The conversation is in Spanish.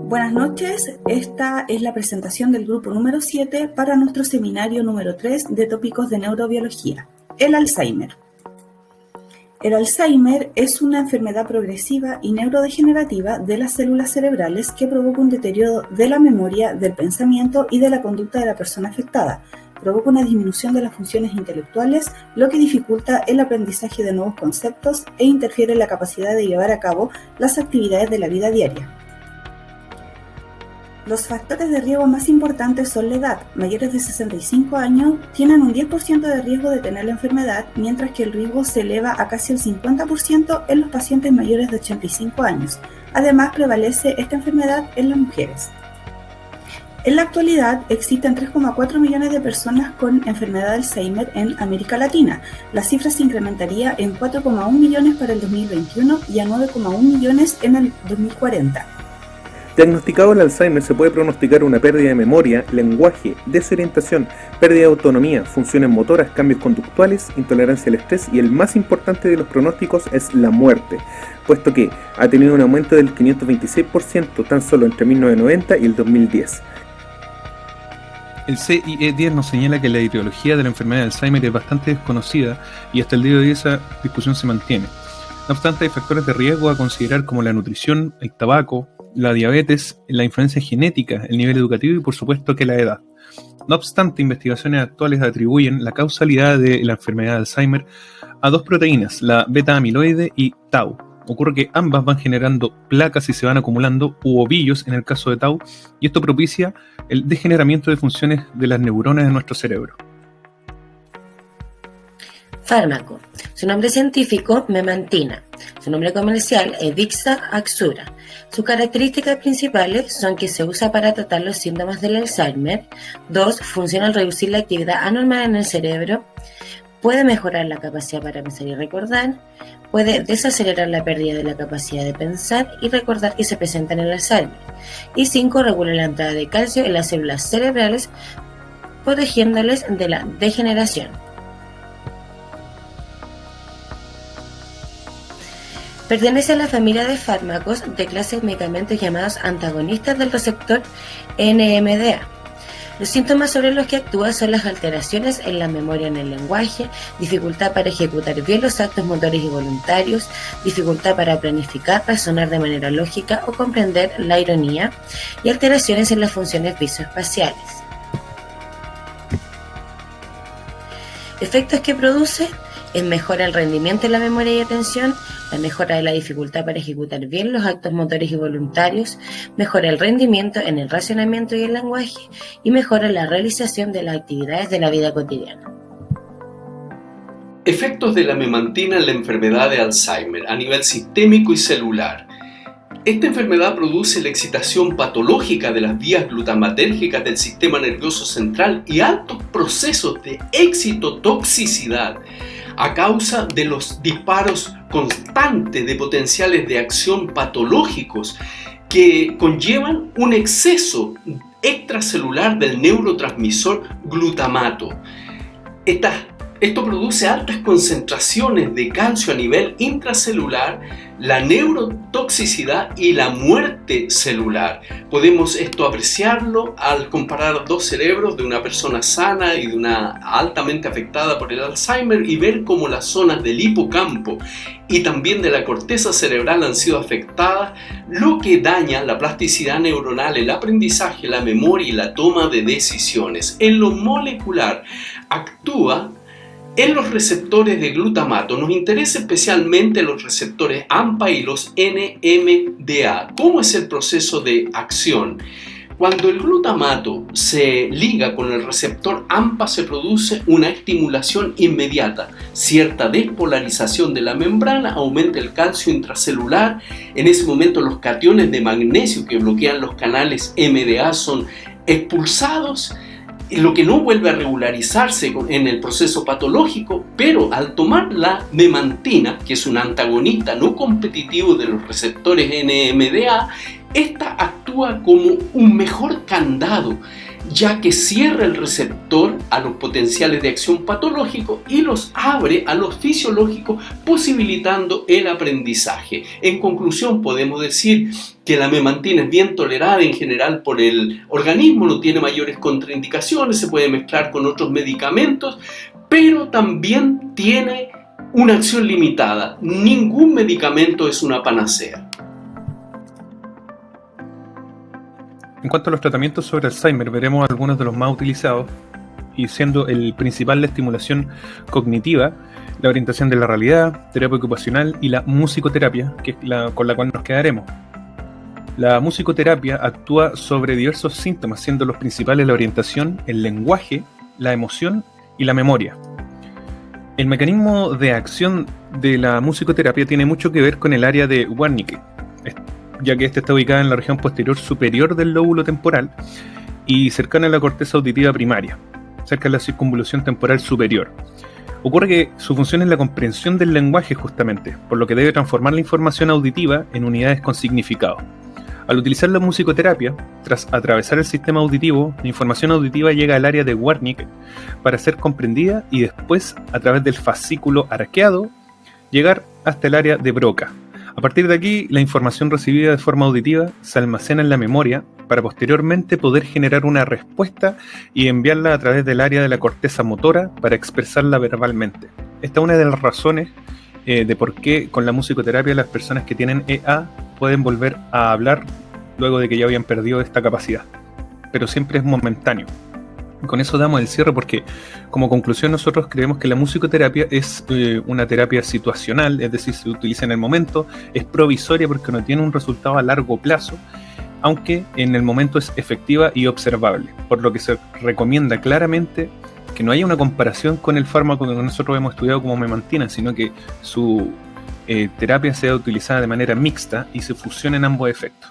Buenas noches, esta es la presentación del grupo número 7 para nuestro seminario número 3 de tópicos de neurobiología, el Alzheimer. El Alzheimer es una enfermedad progresiva y neurodegenerativa de las células cerebrales que provoca un deterioro de la memoria, del pensamiento y de la conducta de la persona afectada. Provoca una disminución de las funciones intelectuales, lo que dificulta el aprendizaje de nuevos conceptos e interfiere en la capacidad de llevar a cabo las actividades de la vida diaria. Los factores de riesgo más importantes son la edad. Mayores de 65 años tienen un 10% de riesgo de tener la enfermedad, mientras que el riesgo se eleva a casi el 50% en los pacientes mayores de 85 años. Además, prevalece esta enfermedad en las mujeres. En la actualidad, existen 3,4 millones de personas con enfermedad de Alzheimer en América Latina. La cifra se incrementaría en 4,1 millones para el 2021 y a 9,1 millones en el 2040. Diagnosticado el Alzheimer, se puede pronosticar una pérdida de memoria, lenguaje, desorientación, pérdida de autonomía, funciones motoras, cambios conductuales, intolerancia al estrés y el más importante de los pronósticos es la muerte, puesto que ha tenido un aumento del 526% tan solo entre 1990 y el 2010. El CIE-10 nos señala que la etiología de la enfermedad de Alzheimer es bastante desconocida y hasta el día de hoy esa discusión se mantiene. No obstante, hay factores de riesgo a considerar como la nutrición, el tabaco, la diabetes, la influencia genética, el nivel educativo y por supuesto que la edad. No obstante, investigaciones actuales atribuyen la causalidad de la enfermedad de Alzheimer a dos proteínas, la beta-amiloide y tau. Ocurre que ambas van generando placas y se van acumulando u ovillos en el caso de tau, y esto propicia el degeneramiento de funciones de las neuronas de nuestro cerebro. Fármaco. Su nombre científico, memantina. Su nombre comercial, Evixa Axura. Sus características principales son que se usa para tratar los síntomas del Alzheimer. 2. Funciona al reducir la actividad anormal en el cerebro. Puede mejorar la capacidad para pensar y recordar. Puede desacelerar la pérdida de la capacidad de pensar y recordar que se presenta en el Alzheimer. Y 5. Regula la entrada de calcio en las células cerebrales, protegiéndoles de la degeneración. Pertenece a la familia de fármacos de clase de medicamentos llamados antagonistas del receptor NMDA. Los síntomas sobre los que actúa son las alteraciones en la memoria en el lenguaje, dificultad para ejecutar bien los actos motores y voluntarios, dificultad para planificar, razonar de manera lógica o comprender la ironía, y alteraciones en las funciones visoespaciales. Efectos que produce es mejora el rendimiento en la memoria y atención, la mejora de la dificultad para ejecutar bien los actos motores y voluntarios, mejora el rendimiento en el racionamiento y el lenguaje y mejora la realización de las actividades de la vida cotidiana. Efectos de la memantina en la enfermedad de Alzheimer a nivel sistémico y celular. Esta enfermedad produce la excitación patológica de las vías glutamatérgicas del sistema nervioso central y altos procesos de excitotoxicidad a causa de los disparos constantes de potenciales de acción patológicos que conllevan un exceso extracelular del neurotransmisor glutamato. Esto produce altas concentraciones de calcio a nivel intracelular, la neurotoxicidad y la muerte celular. Podemos esto apreciarlo al comparar dos cerebros de una persona sana y de una altamente afectada por el Alzheimer y ver cómo las zonas del hipocampo y también de la corteza cerebral han sido afectadas, lo que daña la plasticidad neuronal, el aprendizaje, la memoria y la toma de decisiones. En lo molecular actúa en los receptores de glutamato. Nos interesa especialmente los receptores AMPA y los NMDA. ¿Cómo es el proceso de acción? Cuando el glutamato se liga con el receptor AMPA se produce una estimulación inmediata, cierta despolarización de la membrana, aumenta el calcio intracelular. En ese momento los cationes de magnesio que bloquean los canales MDA son expulsados, lo que no vuelve a regularizarse en el proceso patológico, pero al tomar la memantina, que es un antagonista no competitivo de los receptores NMDA, esta actúa como un mejor candado ya que cierra el receptor a los potenciales de acción patológico y los abre a los fisiológicos, posibilitando el aprendizaje. En conclusión, podemos decir que la memantina es bien tolerada en general por el organismo, no tiene mayores contraindicaciones, se puede mezclar con otros medicamentos, pero también tiene una acción limitada. Ningún medicamento es una panacea. En cuanto a los tratamientos sobre Alzheimer, veremos algunos de los más utilizados, y siendo el principal la estimulación cognitiva, la orientación de la realidad, terapia ocupacional y la musicoterapia, que es con la cual nos quedaremos. La musicoterapia actúa sobre diversos síntomas, siendo los principales la orientación, el lenguaje, la emoción y la memoria. El mecanismo de acción de la musicoterapia tiene mucho que ver con el área de Wernicke, ya que esta está ubicada en la región posterior superior del lóbulo temporal y cercana a la corteza auditiva primaria, cerca de la circunvolución temporal superior. Ocurre que su función es la comprensión del lenguaje justamente, por lo que debe transformar la información auditiva en unidades con significado. Al utilizar la musicoterapia, tras atravesar el sistema auditivo, la información auditiva llega al área de Wernicke para ser comprendida y después, a través del fascículo arqueado, llegar hasta el área de Broca. A partir de aquí, la información recibida de forma auditiva se almacena en la memoria para posteriormente poder generar una respuesta y enviarla a través del área de la corteza motora para expresarla verbalmente. Esta es una de las razones de por qué con la musicoterapia las personas que tienen EA pueden volver a hablar luego de que ya habían perdido esta capacidad, pero siempre es momentáneo. Con eso damos el cierre porque, como conclusión, nosotros creemos que la musicoterapia es una terapia situacional, es decir, se utiliza en el momento, es provisoria porque no tiene un resultado a largo plazo, aunque en el momento es efectiva y observable, por lo que se recomienda claramente que no haya una comparación con el fármaco que nosotros hemos estudiado como memantina, sino que su terapia sea utilizada de manera mixta y se fusionen ambos efectos.